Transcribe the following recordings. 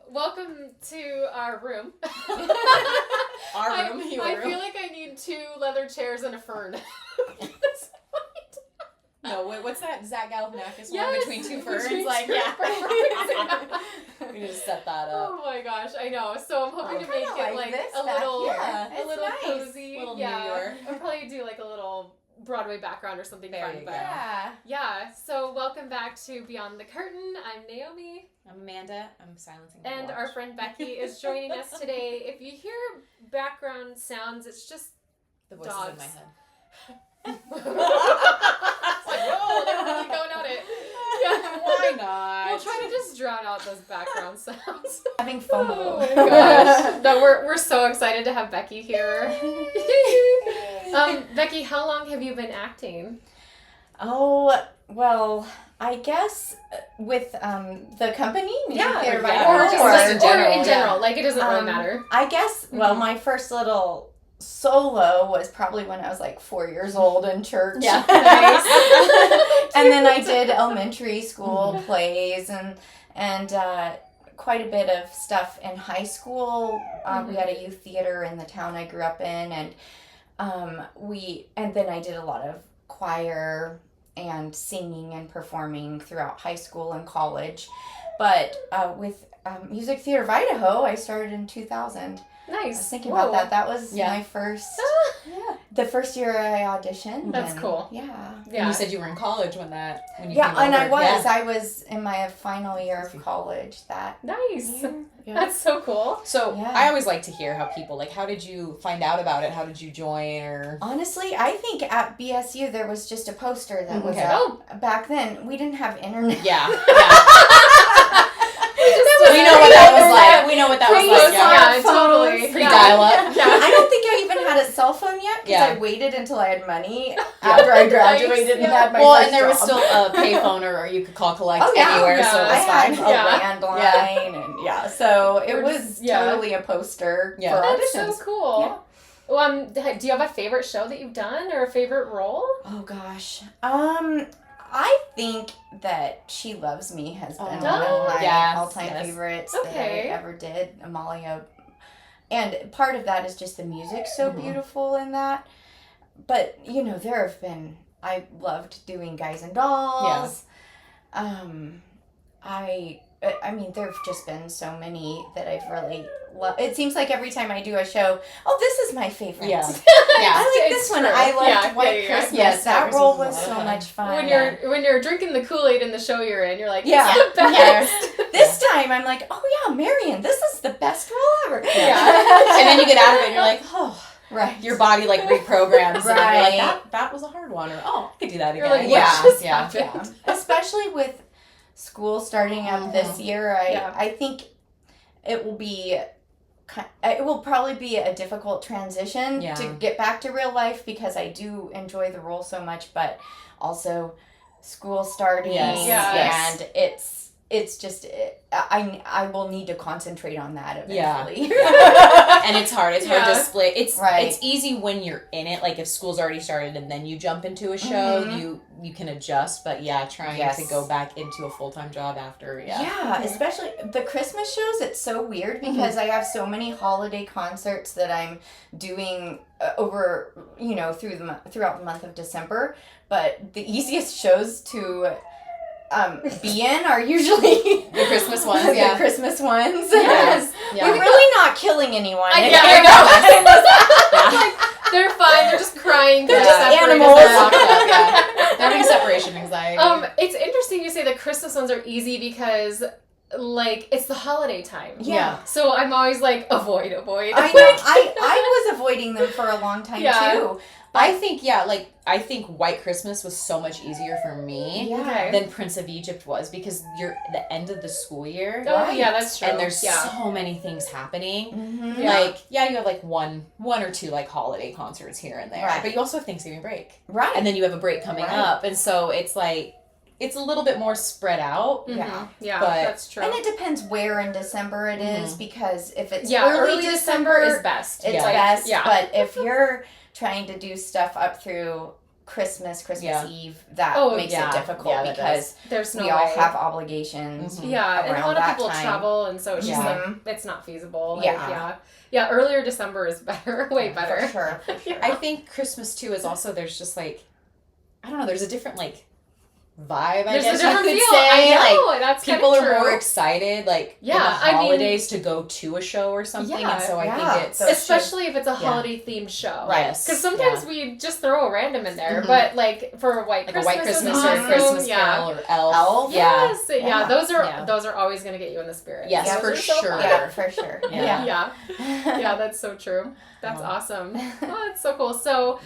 welcome to our room. I feel like I need 2 leather chairs and a fern. No, what's that Zach Galifianakis one Yes, between 2 ferns? between Like, two yeah. ferns. We can just set that up. Oh my gosh, I know. So I'm hoping to make it like this a back little, here. a It's little nice. cozy. Little New yeah, York. I'll probably do like a little Broadway background or something There fun. you But go. yeah. So welcome back to Beyond the Curtain. I'm Naomi. I'm Amanda. I'm silencing the And watch. our friend Becky is joining us today. If you hear background sounds, it's just the voices dogs. in my head. It's like, whoa, they're really going at it. Yeah. Why not? We'll try to just drown out those background sounds. Having Oh FOMO. my gosh. No, we're so excited to have Becky here. Becky, how long have you been acting? Oh, well, I guess with the company, Music Theater yeah. Vital, Or just Or like, in general, in general. Like, it doesn't really matter. I guess, well, my first little solo was probably when I was like 4 years old in church. Yeah. Nice. And then I did elementary school plays and quite a bit of stuff in high school. We had a youth theater in the town I grew up in, and then I did a lot of choir and singing and performing throughout high school and college. But with Music Theater of Idaho, I started in 2000. Nice. I was thinking about that. That was Yeah. my first, the first year I auditioned. That's and, cool. Yeah. Yeah. And you said you were in college when you Yeah, came and over. I was in my final year of college that Nice. year. Yeah. That's so cool. So Yeah. I always like to hear how people, like, how did you find out about it? How did you join? Or Honestly, I think at BSU there was just a poster that was Okay. up. Back then, we didn't have internet. yeah. We know what that was like. We know what that was like. Yeah. Yeah, totally. Pre-dial-up. Yeah. I don't think I even had a cell phone yet because Yeah. I waited until I had money after I graduated and had my Well, first and there was job. still a payphone or you could call collect Oh, yeah. anywhere, Yeah. so it I was had fine. a landline and so it We're was just- yeah. totally a poster Yeah. for That's auditions. so cool. Yeah. Well, do you have a favorite show that you've done or a favorite role? Oh gosh. I think that She Loves Me has been one of my Yes, all-time yes. favorites Okay. that I ever did. Amalia. And part of that is just the music so beautiful in that. But, there have been, I loved doing Guys and Dolls. I mean, there have just been so many that I've really loved. It seems like every time I do a show, this is my favorite. Yeah. I like It's this one. true. I loved Yeah, White yeah. Christmas. Yes, that White role Christmas was was a so lot of much fun. When you're drinking the Kool-Aid in the show you're in, you're like, Yeah. it's the best. This time I'm like, oh yeah, Marion, this is the best role ever. Yeah. And then you get out of it and you're like, oh, Right. your body like reprograms. And then Right. you're like, that was a hard one. Or, I could do that You're again. like, what just yeah. happened? Yeah. Especially with school starting up this year, I think it will probably be a difficult transition Yeah. to get back to real life because I do enjoy the role so much, but also school starting Yes. and it's just I will need to concentrate on that eventually. And it's hard. It's hard Yeah. to split. It's Right. It's easy when you're in it. Like if school's already started and then you jump into a show, you can adjust. But trying to go back into a full-time job after. Yeah, especially the Christmas shows. It's so weird because I have so many holiday concerts that I'm doing over, throughout the month of December. But the easiest shows to be in are usually The Christmas ones. the Yeah. Christmas ones. Yes. Yeah. We're really not killing anyone. I If know. Like, they're fine. They're just crying. They're just just separated. animals. They're Locked locked up, up. yeah. They're having separation anxiety. It's interesting you say the Christmas ones are easy because, like, it's the holiday time. Yeah. So I'm always like, avoid. I know. I was avoiding them for a long time Yeah. too. I think White Christmas was so much easier for me Yeah. Okay. than Prince of Egypt was because you're the end of the school year. Oh, yeah, that's true. And there's so many things happening. Mm-hmm. Yeah. Like, you have like one or two like holiday concerts here and there. Right. But you also have Thanksgiving break. Right. And then you have a break coming Right. up. And so it's like, it's a little bit more spread out. Yeah. Yeah, But- that's true. And it depends where in December it is because if it's yeah, early December is best. it's Yeah. best. Yeah. But if you're trying to do stuff up through Christmas Yeah. Eve, that Oh, makes yeah. it difficult Yeah, that because There's no we way. all have obligations. Mhm. Yeah, and a around lot of that people time. travel, and so it's just Yeah. like it's not feasible. Like, Yeah. yeah. Earlier December is better, way better. For sure. I think Christmas too is also there's just like I don't know. There's a different like vibe. I There's guess a different you could feel. say. I know, Like that's people kinda are more true. excited like in Yeah, the I mean- holidays to go to a show or something, Yeah. and so I Yeah. think it's So- Especially if it's a holiday themed show. Right. yes, Because sometimes we just throw a random in there, Mhm. but like for a White like Christmas, a White Christmas is or awesome. a Christmas yeah. Carol or Elf. Elf? Yeah. Yes, yeah. Yeah. Yeah. Those are always gonna get you in the spirit. Yes, Those for are so sure. fun. Yeah, for sure. Yeah. Yeah. Yeah, that's so true. That's Yeah. awesome. Oh, that's so cool. So,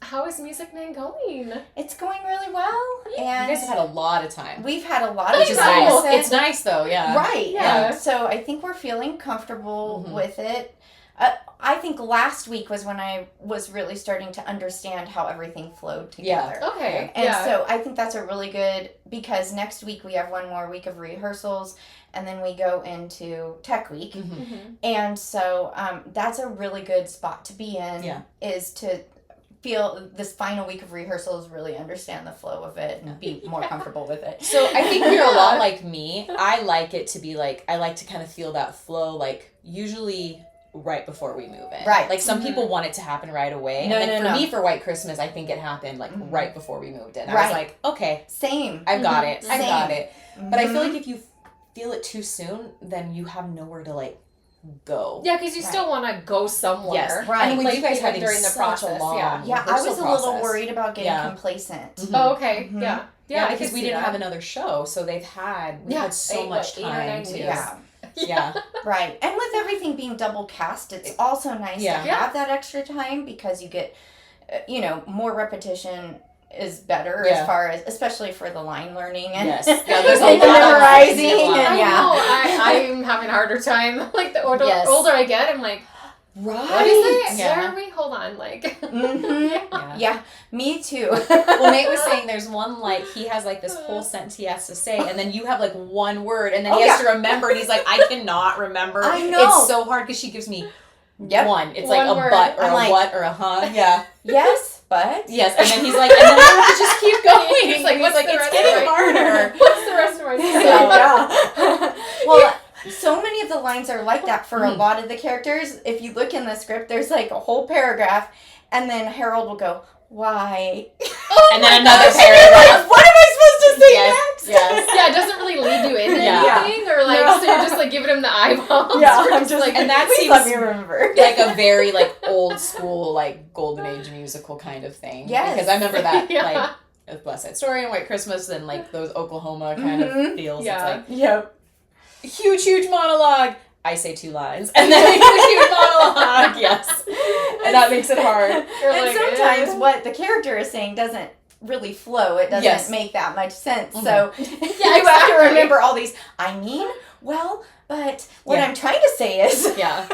how is Music Man going? It's going really well. You And guys have had a lot of time, we've had a lot of which is time nice. with it. It's nice though, yeah. Right. Yeah. And so I think we're feeling comfortable Mhm. with it. I think last week was when I was really starting to understand how everything flowed Yeah. together. Okay. And yeah. so I think that's a really good, because next week we have one more week of rehearsals and then we go into tech week. Mhm. Mhm. And so that's a really good spot to be in, Yeah. is to feel this final week of rehearsals, really understand the flow of it and be more comfortable with it. So I think you're a Yeah. lot like me. I like it to be like, I like to kind of feel that flow, like usually right before we move in. Right. Like some Mhm. people want it to happen right away. No, and like no, for no. me, for White Christmas, I think it happened like Mhm. right before we moved in. I Right. was like, okay, Same. I've got Mhm. it. I've got Same. it. But I feel Mhm. like if you feel it too soon, then you have nowhere to like go. Yeah, because you still want to go somewhere. Yes. Right. I mean, with Like, you guys even having during the such process, a long yeah. Yeah, I was a rehearsal little process. worried about getting Yeah. complacent. Mhm. Oh, okay. Mhm. Yeah. Yeah, I because can we see didn't that. have another show, so we had so much 8 or time 9 to weeks. Yeah. yeah. Right. And with everything being double cast, it's also nice Yeah. to have that extra time because you get, more repetition is better Yeah. as far as, especially for the line learning and, Yes. Yeah, there's a and lot of memorizing. lines, a lot. And, I yeah. know. I'm having a harder time. Like the older, Yes. older I get, I'm like, Right. what is it? Yeah. Where are we? Hold on. Like, Mm-hmm. Yeah. Yeah, me too. Well, Nate was saying there's one, like, he has, like, this whole sentence he has to say, and then you have, like, one word, and then Oh, he has yeah. to remember, and he's like, I cannot remember. I know. It's so hard, because she gives me Yep. one. It's One like a word. but, or I'm a like- what, or a huh. Yeah. Yes, but. Yes, and then he's like, and then I have to just keep going. He's like, And what's the it's rest getting of my- harder. what's the rest of my story? Yeah. Well, so many of the lines are like that for a Mhm. lot of the characters. If you look in the script, there's like a whole paragraph, and then Harold will go, "Why?" And then another You're like, paragraph. what am I supposed to say Yes, next? yes. Yeah, it doesn't really lead you into Yeah. anything, or like, No. so you're just like giving him the eyeballs. Yeah, Or I'm just like, and that Please seems let me remember. like a very, like, old school, like, golden age musical kind of thing. Yes. Because I remember that, Yeah. like, with Blessed Side Story and White Christmas and, like, those Oklahoma kind Mhm. of feels. Yeah. It's like, Yep. huge monologue. I say 2 lines. And then huge monologue. Yes. And that makes it hard. you're And like, sometimes eh. what the character is saying doesn't really flow. It doesn't Yes. make that much sense. Mhm. So you have exactly. to remember all these. I mean, well, but what Yeah. I'm trying to say is. Yeah.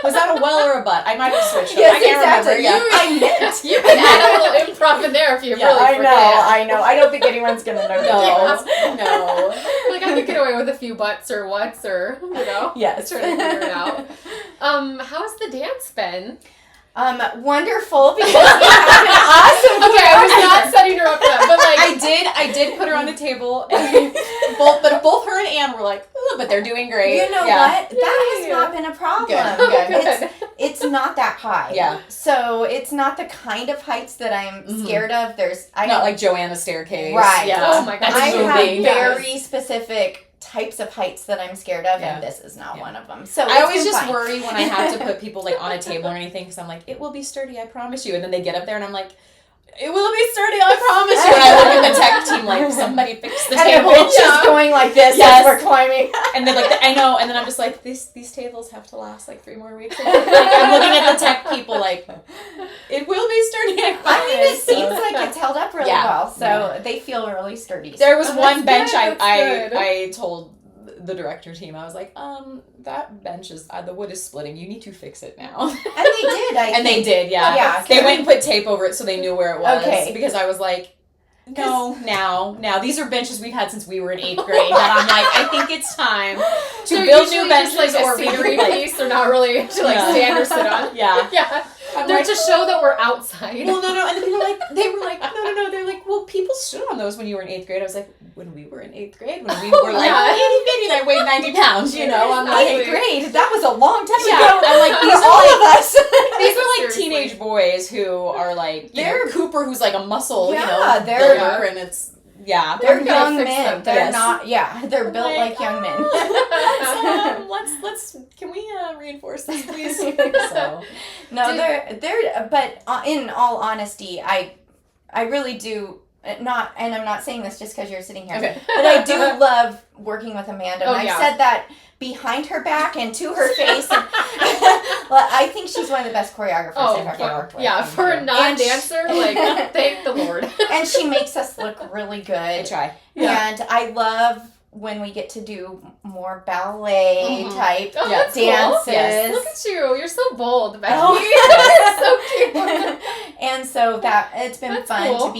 Was that a well or a but? I might have switched them. Yes, I can't exactly. remember. Yeah. I meant. You can add a little improv in there if you Yeah, really I forget. know. I don't think anyone's gonna know. No. No. Like I could get away with a few buts or whats or Yes. trying to figure it out. How's the dance been? Wonderful because you have an awesome. Okay, I was not setting her up for that, but like I did put her on the table, and both her and Anne were like, "Oh, but they're doing great." You know Yeah. what? That has Yay. not been a problem. Good, good. good. It's not that high. Yeah. So it's not the kind of heights that I'm Mhm. scared of. I Not like Joanna's staircase. Right. Yeah. Oh my God. That's I have moving. very specific types of heights that I'm scared of, Yeah. and this is not Yeah. one of them. So I it's always been just fine. worry when I have to put people like on a table or anything because I'm like, it will be sturdy, I promise you. And then they get up there and I'm like, it will be sturdy, I promise you. And I look at the tech team like, somebody fix the And table. the bench Yeah. is going like this Yes. as we're climbing. And they're like, I know. And then I'm just like, these tables have to last like 3 more weeks. Like, I'm looking at the tech people like, it will be sturdy, I promise. I mean, it seems like it's held up really Yeah. well, so they feel really sturdy. There was Oh, one that's bench good, I that's good. I told the director team, I was like, that bench is, the wood is splitting. You need to fix it now. And they did. And they did, yeah. Yeah, They okay. went and put tape over it so they knew where it was. Okay. Because I was like, no, now. These are benches we've had since we were in 8th grade. That I'm like, I think it's time to So build usually new benches just like a or scenery like, piece. They're not really to like Yeah. stand or sit on. yeah. Yeah. They're to show that we're outside. Well, no, and they were like, no. They're like, well, people stood on those when you were in 8th grade. I was like, when we were in 8th grade, when we were like itty bitty, and I weighed 90 pounds. You know, I'm like 8th grade. That was a long time yeah. ago. I'm like, these for are all like, of us. these are like Seriously. teenage boys who are like, They're- Cooper, who's like a muscle, Yeah, they're- builder, and it's. Yeah, They're I'm gonna young fix men. them. They're Yes. not. Yeah, they're built like young men. let's can we reinforce this, please? So No, they're. But in all honesty, I really do not, and I'm not saying this just because you're sitting here, okay. but I do love working with Amanda. And Oh, I've yeah. said that behind her back and to her face. And, well, I think she's one of the best choreographers I've ever worked with. Yeah, for a non-dancer, like, thank the Lord. And she makes us look really I good. try. Yeah. And I love when we get to do more ballet Mhm. type Oh, Yeah. that's cool. dances. Yes. Look at you. You're so bold, Becky. Oh. You're so cute. And so that it's been That's fun cool.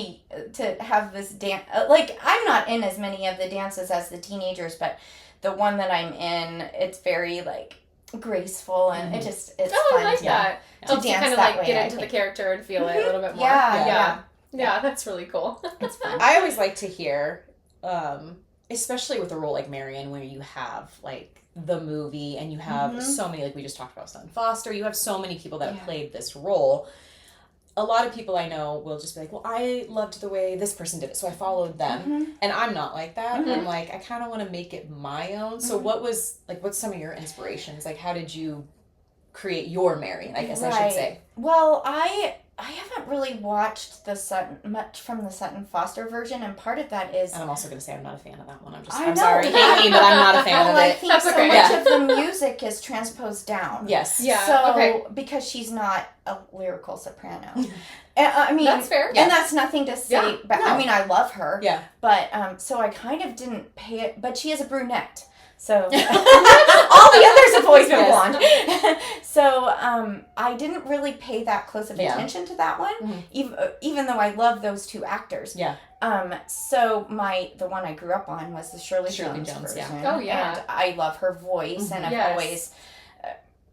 to have this dance. Like, I'm not in as many of the dances as the teenagers, but the one that I'm in, it's very like graceful and it's Oh, fun I like to, that. to Helps you dance kind of that like way, get I into the think. character and feel it a little bit more. Yeah. Yeah, that's really cool. It's fun. I always like to hear, especially with a role like Marion, where you have like the movie and you have so many, like we just talked about Sutton Foster, you have so many people that have played this role. A lot of people I know will just be like, well, I loved the way this person did it, so I followed them. And I'm not like that. Mhm. I'm like, I kind of want to make it my own. So what's some of your inspirations? Like, how did you create your Marion, I guess I should say? Well, I haven't really watched much from the Sutton Foster version, and part of that is And I'm also going to say I'm not a fan of that one. I I'm know. sorry, hate me, but I'm not a fan well, of I it. think That's so okay. much Yeah. of the music is transposed down. Yes. Yeah. So, okay. because she's not a lyrical soprano. I mean, That's fair. and that's nothing to say, Yeah, but no. I mean, I love her. Yeah. But, so I kind of didn't pay it, but she is a brunette. So, all the others have always been blonde. So, I didn't really pay that close of attention to that one, even though I love those two actors. Yeah. So the one I grew up on was the Shirley Jones version. yeah. Oh, yeah. And I love her voice, and I've Yes. always,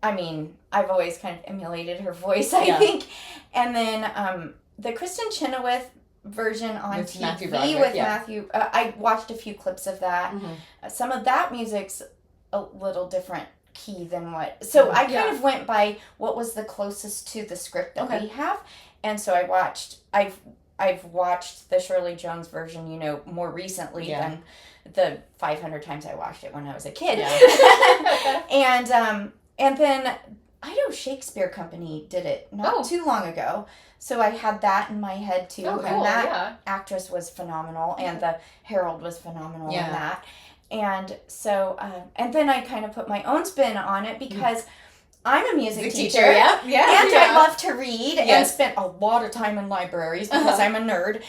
I've always kind of emulated her voice, I Yeah. think. And then the Kristen Chenoweth version on With TV Matthew Broderick, with yeah. Matthew, I watched a few clips of that. Some of that music's a little different key than what. So I kind of went by what was the closest to the script that we have, and so I've watched the Shirley Jones version, more recently than the 500 times I watched it when I was a kid. Yeah. And then I know Shakespeare Company did it not too long ago, so I had that in my head too. Oh, cool. And that Yeah. actress was phenomenal, and the Herald was phenomenal in Yeah. that. And so, and then I kind of put my own spin on it because I'm a music teacher. Yeah. And Yeah. I love to read and Yes. spent a lot of time in libraries because I'm a nerd.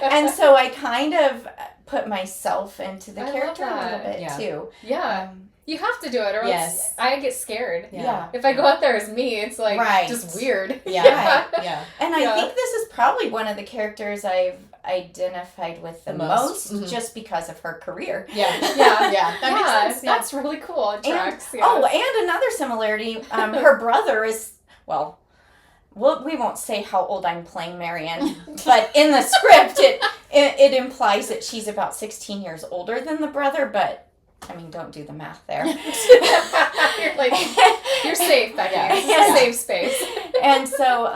And so I kind of put myself into the I love character a little that. bit too. Yeah. You have to do it, or else Yes. I get scared. Yeah. If I go out there as me, it's like Right. just weird. Yeah. Yeah. And I think this is probably one of the characters I've identified with the most just because of her career. Yeah. Yeah. Yeah. That makes sense. Yeah. That's really cool. It tracks. Oh, and another similarity, her brother is, well, we won't say how old I'm playing Marion, but in the script it implies that she's about 16 years older than the brother, but I mean, don't do the math there. You're like, you're safe, Becky. Yeah. This is Yeah. a safe space. And so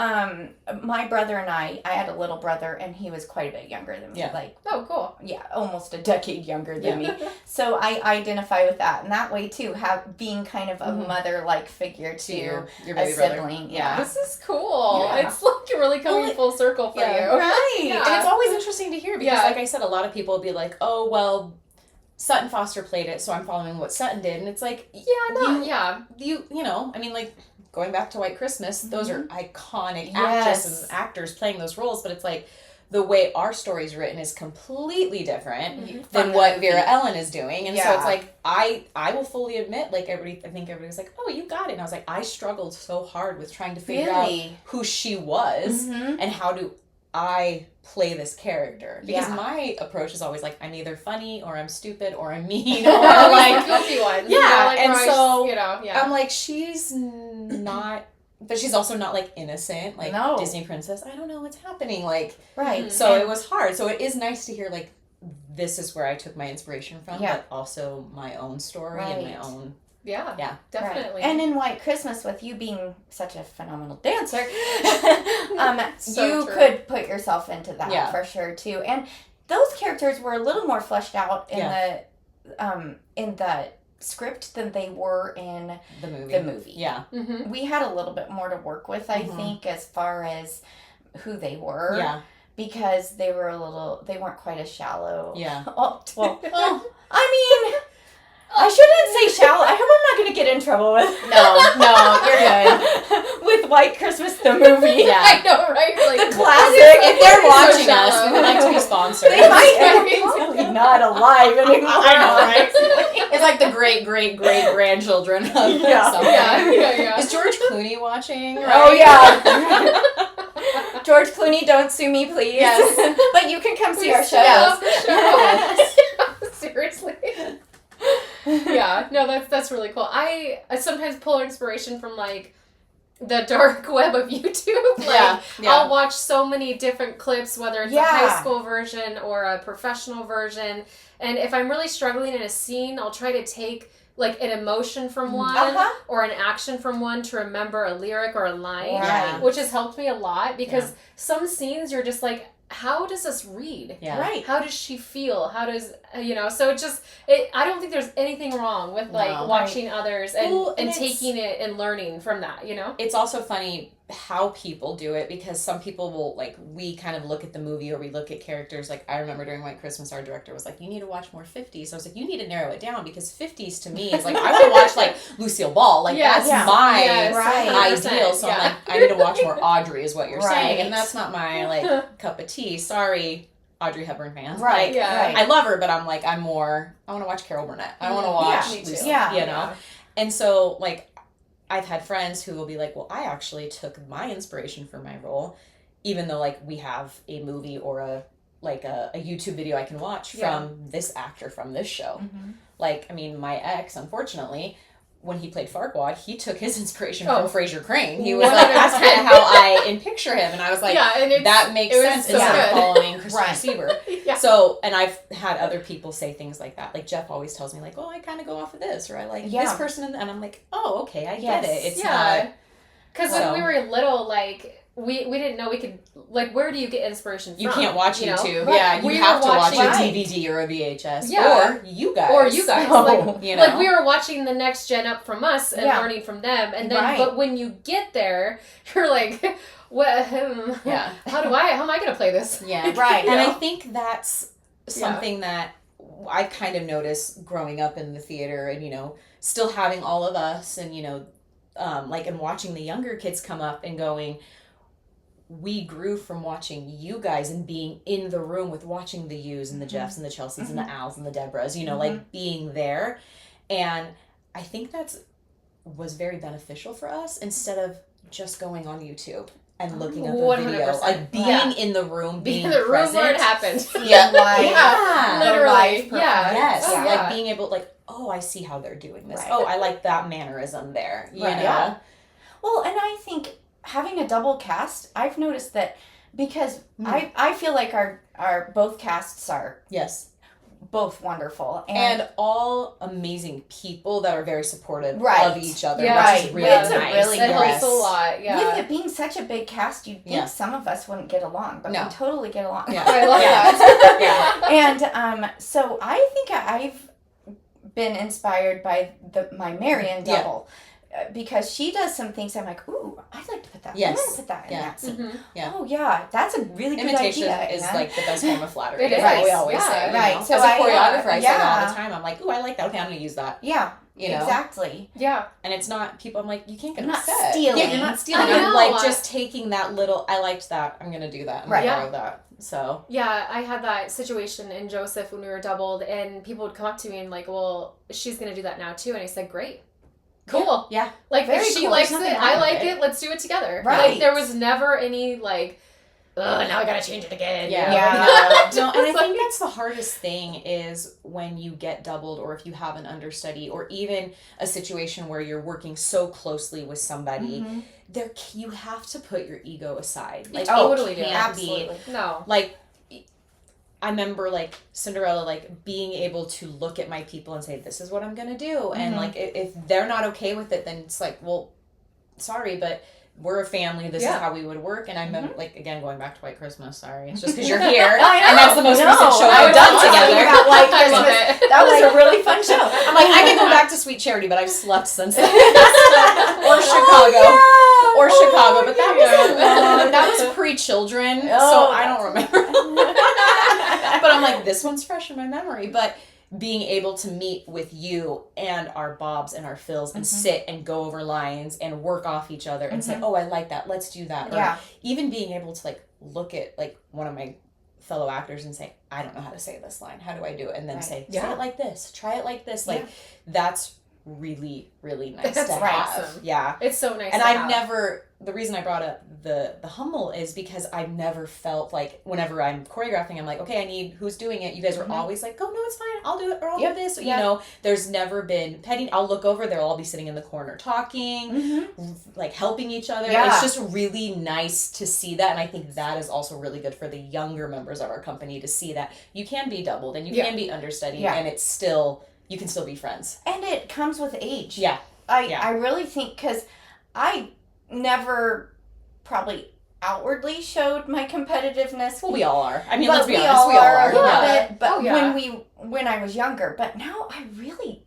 my brother and I had a little brother, and he was quite a bit younger than me. Yeah. Like, Oh, cool. almost a decade younger than me. So I identify with that in that way too, being kind of a mother-like figure to Your a baby brother. sibling. This is cool. Yeah. It's like really coming full circle for you. Right. Yeah. And it's always interesting to hear because, Yeah. like I said, a lot of people will be like, "Oh, well, Sutton Foster played it, so I'm following what Sutton did," and it's like, you know, I mean, like going back to White Christmas, those are iconic actresses and actors playing those roles, but it's like the way our story's written is completely different than what Vera Ellen is doing, and so it's like I will fully admit, like I think everybody's like, "Oh, you got it," and I was like, I struggled so hard with trying to figure out who she was and how do I play this character, because my approach is always like, I'm either funny or I'm stupid or I'm mean or like like goofy ones. yeah, like and where so I'm like, she's not but she's also not like innocent, like No. Disney princess. I don't know what's happening, like Right. So it was hard. So it is nice to hear like this is where I took my inspiration from, but also my own story and my own. Yeah, definitely. Right. And in White Christmas, with you being such a phenomenal dancer, you could put yourself into that for sure too. And those characters were a little more fleshed out in the script than they were in the movie. Yeah. Mm-hmm. We had a little bit more to work with, I think, as far as who they were. Yeah. Because they weren't quite as shallow. Yeah. Well, I mean, I shouldn't say shallow. I hope I'm not going to get in trouble with. No, you're good. With White Christmas, the movie. Yeah. I know, right? Like, the classic. If they're watching us, we would like to be sponsored. They might be probably not alive anymore. I know, right? It's like the great-great-great-grandchildren of something. Yeah. Is George Clooney watching? Right? Oh, yeah. George Clooney, don't sue me, please. Yes. But you can come see our show. Love the show. Seriously. Yeah, no, that's really cool. I sometimes pull inspiration from like the dark web of YouTube. Like, I'll watch so many different clips, whether it's a high school version or a professional version. And if I'm really struggling in a scene, I'll try to take like an emotion from one or an action from one to remember a lyric or a line, which has helped me a lot because some scenes you're just like, how does this read? Yeah. Right. How does she feel? How does, so it just, I don't think there's anything wrong with like watching others and taking it and learning from that, It's also funny how people do it because some people will, like, we kind of look at the movie or we look at characters. Like, I remember during White Christmas, our director was like, you need to watch more 50s. So I was like, you need to narrow it down because 50s to me is like, I want to watch like Lucille Ball. Like, that's my ideal. So I'm like, I need to watch more Audrey is what you're saying. And that's not my like cup of tea. Sorry, Audrey Hepburn fans. Right. Like, I love her, but I'm like, I want to watch Carol Burnett. I want to watch Lucille, you know? And so like, I've had friends who will be like, well, I actually took my inspiration for my role, even though like we have a movie or a YouTube video I can watch from this actor from this show. Mm-hmm. Like, I mean, my ex, unfortunately, when he played Farquaad, he took his inspiration from Fraser Crane. He was like, that's kind of how I picture him. And I was like, that makes sense instead of following Christopher Sieber. So, and I've had other people say things like that. Like, Jeff always tells me, like, oh, I kind of go off of this. Or I like this person. And I'm like, oh, okay, I get it. It's not... Because when we were little, like... We didn't know we could, like, where do you get inspiration from? You can't watch YouTube. Right. Yeah, you have to watch a DVD or a VHS. Yeah. Or you guys. Like, like, we were watching the next gen up from us and learning from them. And then, but when you get there, you're like, what, how am I going to play this? Yeah. Right. And I think that's something that I kind of noticed growing up in the theater and, still having all of us and, and watching the younger kids come up and going, we grew from watching you guys and being in the room with watching the Yous and the Jeffs and the Chelseas and the Als and the Debras, like being there. And I think was very beneficial for us instead of just going on YouTube and looking up a 100%. video. Like being in the room, being in the present. room where it happened. Literally. Yes. Like being able, like, oh, I see how they're doing this. Right. Oh, I like that mannerism there. You know? Yeah. Well, and I think having a double cast, I've noticed that because I feel like our both casts are both wonderful and all amazing people that are very supportive of each other. Which is really nice. That helps a lot. Yeah. With it being such a big cast, you'd think some of us wouldn't get along, but we totally get along. Yeah. I love that. And so I think I've been inspired by my Marion double. Because she does some things I'm like, ooh, I'd like to put that. Yes. I'm gonna put that in that scene. Mm-hmm. Yeah. Oh yeah, that's a really good Imitation idea. is like the best form of flattery. It is. What we always say. Right. So as a choreographer, I say that all the time. I'm like, ooh, I like that. Okay, I'm gonna use that. Yeah. You know? Exactly. Yeah. And it's not people. I'm like, you can't get not upset. Stealing. Yeah, you're not stealing. I'm like just taking that little. I liked that. I'm gonna do that. I'm gonna borrow that. So yeah, I had that situation in Joseph when we were doubled, and people would come up to me and like, well, she's gonna do that now too, and I said, great. Cool. Yeah. Like, very if she cool. likes it, I like it, let's do it together. Right. Like, there was never any, like, now I gotta change it again. Yeah. No, and I think that's the hardest thing is when you get doubled, or if you have an understudy, or even a situation where you're working so closely with somebody, you have to put your ego aside. Like, totally do. Absolutely. No. Like, I remember, like, Cinderella, like, being able to look at my people and say, this is what I'm gonna do. And, like, if they're not okay with it, then it's like, well, sorry, but we're a family. This is how we would work. And I remember, like, again, going back to White Christmas. Sorry, it's just because you're here, and that's the most recent show I've done together. About White Christmas. That was a really fun show. I'm like, I can go back to Sweet Charity, but I've slept since then. Or Chicago, but that was pre-children, so I don't remember. But I'm like, this one's fresh in my memory. But being able to meet with you and our Bobs and our Phils and sit and go over lines and work off each other and say, oh, I like that, let's do that. Or even being able to, like, look at, like, one of my fellow actors and say, I don't know how to say this line, how do I do it? And then say, say it like this, try it like this. Like, that's really, really nice to have. Awesome. Yeah. It's so nice and to I've have. never, the reason I brought up the Hummel is because I've never felt like, whenever I'm choreographing, I'm like, okay, I need, who's doing it? You guys were always like, oh, no, it's fine, I'll do it, or I'll do this. You know, there's never been petting. I'll look over, they'll all be sitting in the corner talking, like, helping each other. It's just really nice to see that, and I think that is also really good for the younger members of our company to see that you can be doubled, and you can be understudied, and it's still, you can still be friends. And it comes with age. Yeah. I really think, because I never probably outwardly showed my competitiveness. Well, we all are. I mean, but let's be honest, we all are. A little Yeah. bit, but when I was younger, but now I really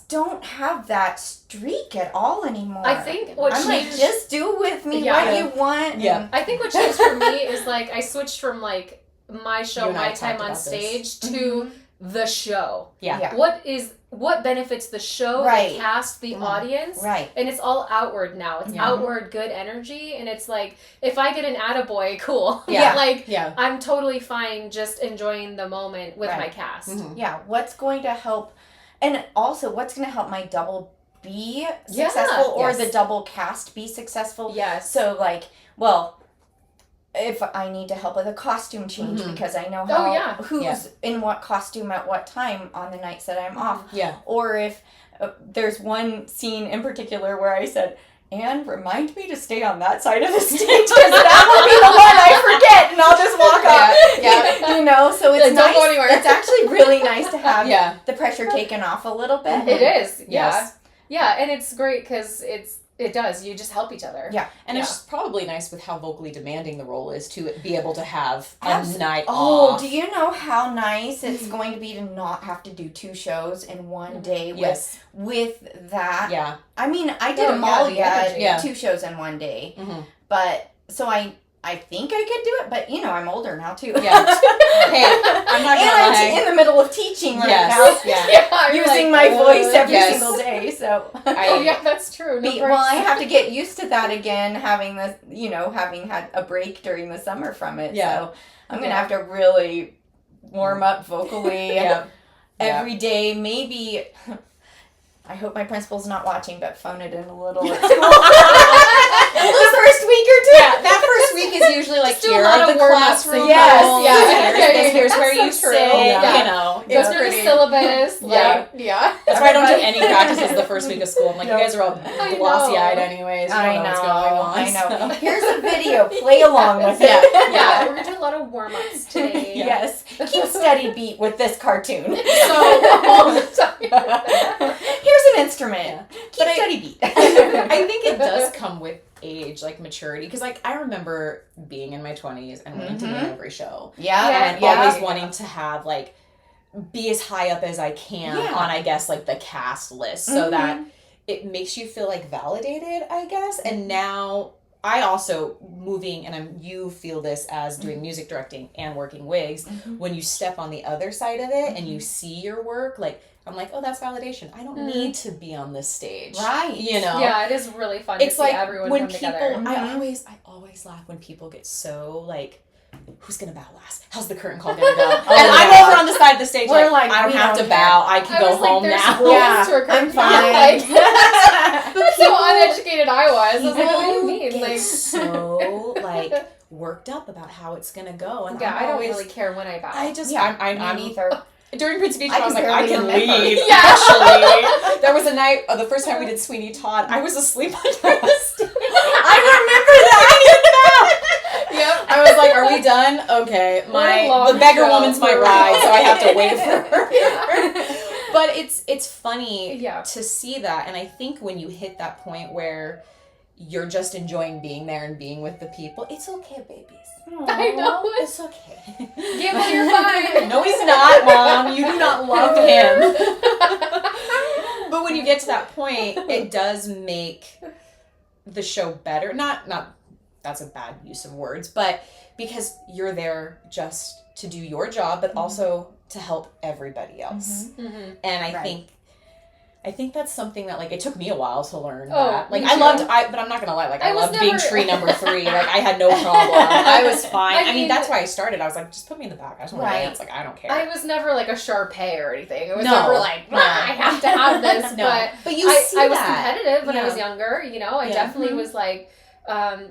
don't have that streak at all anymore. I think what I'm changed, like, just do with me what you want. Yeah. I think what changed for me is, like, I switched from, like, my show, my time on about stage to the show. Yeah. What benefits the show, the cast, the audience. Right. And it's all outward now. It's outward good energy, and it's like, if I get an attaboy, cool. I'm totally fine just enjoying the moment with my cast. Yeah, what's going to help, and also what's going to help my double be successful, or the double cast be successful. Yes. So, like, well, if I need to help with a costume change because I know how who's in what costume at what time on the nights that I'm off. Yeah. Or if there's one scene in particular where I said, Anne, remind me to stay on that side of the stage, because that will be the one I forget, and I'll just walk off. Yeah. You know, so it's nice. Don't go anywhere. It's actually really nice to have the pressure taken off a little bit. It is. Yeah. Yes. Yeah, and it's great because it does. You just help each other. Yeah. And it's just probably nice with how vocally demanding the role is to be able to have a night off. off. Do you know how nice it's going to be to not have to do 2 shows in one day with that? Yeah. I mean, I did Amalia 2 shows in one day. But, so I think I could do it, but, you know, I'm older now, too. Yeah. Hey, I'm not gonna lie. And I'm in the middle of teaching right now. Yeah. Using my voice every single day, so. That's true. Well, I have to get used to that again, having this, you know, having had a break during the summer from it. Yeah. So I'm going to have to really warm up vocally every day. Maybe, I hope my principal's not watching, but phone it in a little at school. The first week or 2. Yeah, that first week is usually like, here are the classroom. Here's where you sit. You know, it's pretty. The syllabus. That's why I don't do any practices the first week of school. I'm like, you guys are all glossy-eyed anyways. You don't know what's going on. I know. So. Here's a video. Play along with it. Yeah, we're going to do a lot of warm-ups today. Yes. Keep steady beat with this cartoon. So, all the time. Here's an instrument. Keep steady beat. I think it does come with age, like maturity, because like I remember being in my 20s and wanting to be in every show. And always wanting to have like be as high up as I can on, I guess, like the cast list, so that it makes you feel like validated, I guess. And now I also moving, and you feel this as doing music directing and working wigs, when you step on the other side of it and you see your work, like I'm like, oh, that's validation. I don't need to be on this stage. Right. You know? Yeah, it is really fun to see everyone when come people, together. I always laugh when people get so like, who's gonna bow last? How's the curtain call gonna go? And I'm over on the side of the stage, we're like I don't have to bow. I can go home now. I'm fine. That's so uneducated I was. I was like, what do you mean? Like so like worked up about how it's gonna go. And I don't really care when I bow. I'm neither. During Prince Beach, I was like, barely I can remember. leave. Yeah. Actually, there was a night, the first time we did Sweeney Todd, I was asleep under the stage. I remember that. Yep. I was like, are we done? Okay, the beggar woman's my ride, so I have to wait for her. Yeah. But it's funny to see that, and I think when you hit that point where you're just enjoying being there and being with the people, it's okay, babies. Aww. I know. It's okay. Gable, you're fine. No, he's not, Mom. You do not love him. But when you get to that point, it does make the show better. Not that's a bad use of words, but because you're there just to do your job, but also to help everybody else. Mm-hmm. And I think that's something that, like, it took me a while to learn Oh, that. Like, me but too. I'm not gonna lie, like, I I was loved being never- tree number 3. Like, I had no problem. I was fine. I I mean, mean, that's why I started. I was like, just put me in the back. I just want to dance. Like, I don't care. I was never like a Sharpay or anything. It was No. never like, I have to have this. No. But you see I was that. competitive when I Yeah. was younger. You know, I Yeah. definitely was like,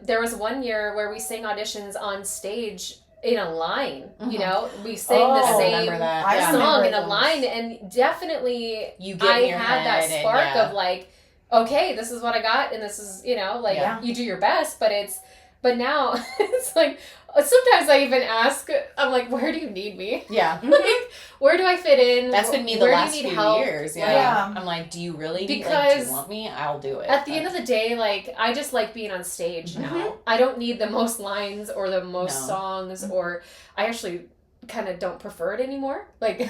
there was one year where we sang auditions on stage in a line. You know, we sang the I same remember that. I Yeah. song remember in a those. line, and definitely You get I in your had that head and, spark yeah. of like, okay, this is what I got, and this is, you know, like, Yeah. you do your best, but now it's like, sometimes I even ask, I'm like, where do you need me? Yeah. Like, where do I fit in? That's been me the Where last do you need few help? years. Yeah. Yeah. I'm like, do you really do Because you want me? I'll do it. At the end of the day, like, I just like being on stage now. I don't need the most lines or the most No. songs, or I actually kind of don't prefer it anymore. Like,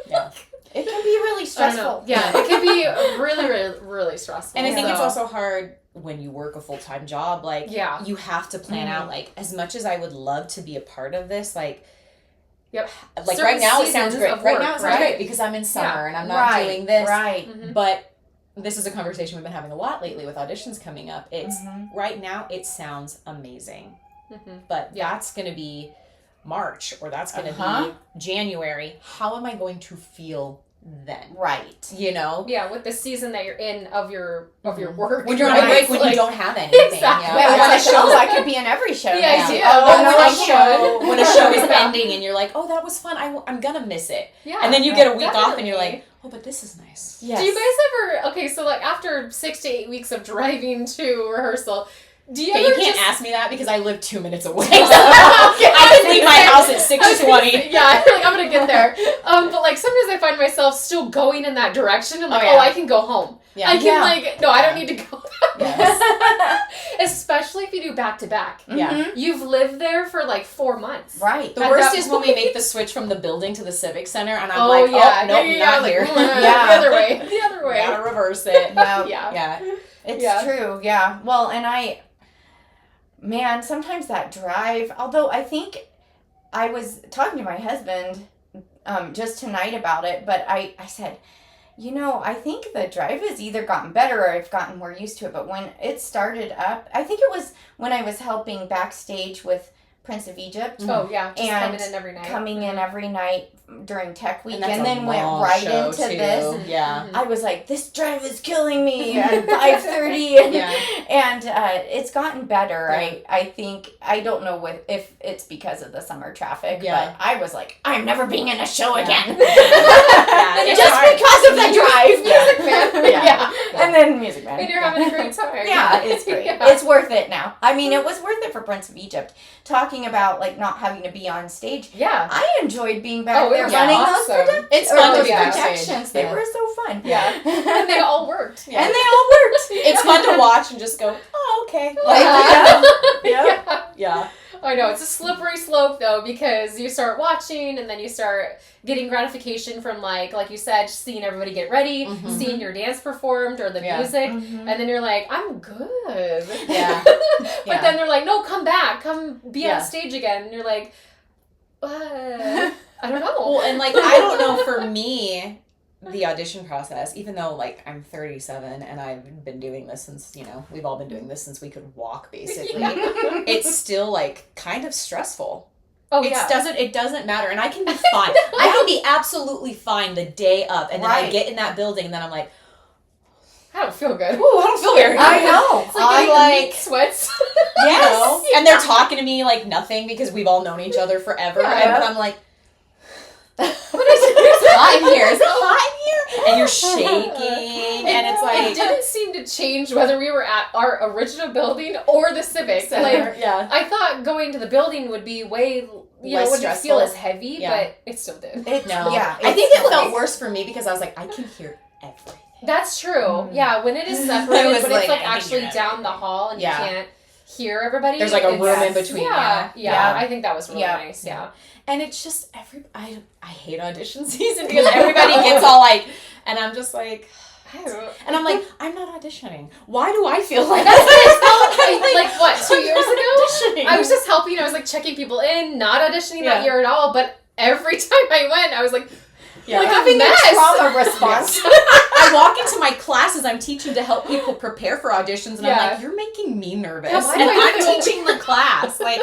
Yeah. It can be really I don't stressful. know. Yeah, it can be really, really, really stressful. And I think it's So- also hard when you work a full-time job. Like, Yeah. you have to plan out, like, as much as I would love to be a part of this, like, Yep. like Certain right now it sounds seasons great. of Right work, now it sounds right? great because I'm in summer and I'm not Right, doing this. Right. Mhm. But this is a conversation we've been having a lot lately with auditions coming up. It's right now it sounds amazing. Mhm. But Yeah. that's going to be March or that's going to Uh-huh. be January. How am I going to feel then? Right. You know? Yeah, with the season that you're in of your work. When you're on a right? break, when Like- you don't have anything. Exactly. Yeah. Yeah, Yeah. when a show, I could be in every show. Yeah, now. I do. Oh, Oh, no, no, I I show. When a show is Yeah. ending and you're like, oh, that was fun. I'm going to miss it. Yeah. And then you get a week off and you're definitely. like, oh, but this is nice. Yes. Do you guys ever, okay, so like after 6 to 8 weeks of driving to rehearsal, do you Okay, ever you can't just... ask me that because I live 2 minutes away. Okay, I can leave my house at I was gonna 6:20. say, yeah, like, I'm gonna get there. But like sometimes I find myself still going in that direction and like, Oh, yeah. I can go home. Yeah. I can Yeah. like, no, I don't need to go. Yes. Especially if you do back to back. Yeah. Mhm. You've lived there for like 4 months. Right. The At worst that is when we point- make the switch from the building to the Civic Center, and I'm Oh, like, yeah. oh, nope, not like, here. yeah. Yeah. The other way. The other way. Gotta reverse it. No. Yeah. Yeah. It's Yeah. true, yeah. Well, and man, sometimes that drive, although I think I was talking to my husband just tonight about it, but I said, you know, I think the drive has either gotten better or I've gotten more used to it, but when it started up, I think it was when I was helping backstage with Prince of Egypt. Oh yeah, just And coming in every night. Coming in every night during Tech Week, that's and a then went long right show, into too. this. Yeah. I was like, this drive is killing me at 5:30, and, Yeah. and it's gotten better. Yeah. I think, I don't know if it's because of the summer traffic, Yeah. but I was like, I'm never being in a show Yeah. again. Yeah, it's Just hard. because of the drive. Music Man. Yeah. And then Music Man. And you're having a great time. Yeah, it's great. Yeah. It's worth it now. I mean, it was worth it for Prince of Egypt. Talking about like not having to be on stage. Yeah. I enjoyed being back Oh, it there was running awesome. those It's fun to those be backstage. projections. They Yeah. were so fun. Yeah. And they all worked. Yeah. And they all worked. It's fun to watch and just go, oh, okay. Like, Yeah. Yeah. I know, it's a slippery slope though, because you start watching and then you start getting gratification from like you said, seeing everybody get ready, Mhm. seeing your dance performed or the Yeah. music, Mhm. and then you're like, I'm good. Yeah. But Yeah. then they're like, no, come back, come be Yeah. on stage again. And you're like, I don't know. Well, and like, I don't know, for me, the audition process, even though like I'm 37 and I've been doing this since, we've all been doing this since we could walk, basically. Yeah. It's still like kind of stressful. Oh, It yeah. doesn't matter, and I can be fine. I can be absolutely fine the day up, and then I Right. get in that building, and then I'm like, I don't feel good. Ooh, I don't feel very good. I know. It's like, I meat sweats. Yes. And they're talking to me like nothing because we've all known each other forever. Yeah. And I'm like, what is it? It's hot in here. Is it hot in here? And you're shaking. And it's like... It didn't seem to change whether we were at our original building or the Civic. Like, yeah. I thought going to the building would be way, Less wouldn't stressful. feel as heavy, Yeah. but it still did. No. Yeah. I think it felt worse for me because I was like, I can hear everything. That's true. Yeah, when it is separated, was but like, it's like I can actually hear down the hall and Yeah. you can't hear everybody. There's like a room it's- in between. Yeah, I think that was really Yeah. nice. Yeah. And it's just I hate audition season because everybody gets all like, and I'm just like, and I'm like, I'm not auditioning. Why do I feel like like what, 2 years ago? Auditioning. I was just helping. I was like checking people in, not auditioning that Yeah. year at all. But every time I went, I was like, Yeah. like having a a mess. trauma response. I walk into my classes I'm teaching to help people prepare for auditions, and I'm Yeah. like, you're making me nervous. Yeah, why and do I I'm even- teaching the class. Like,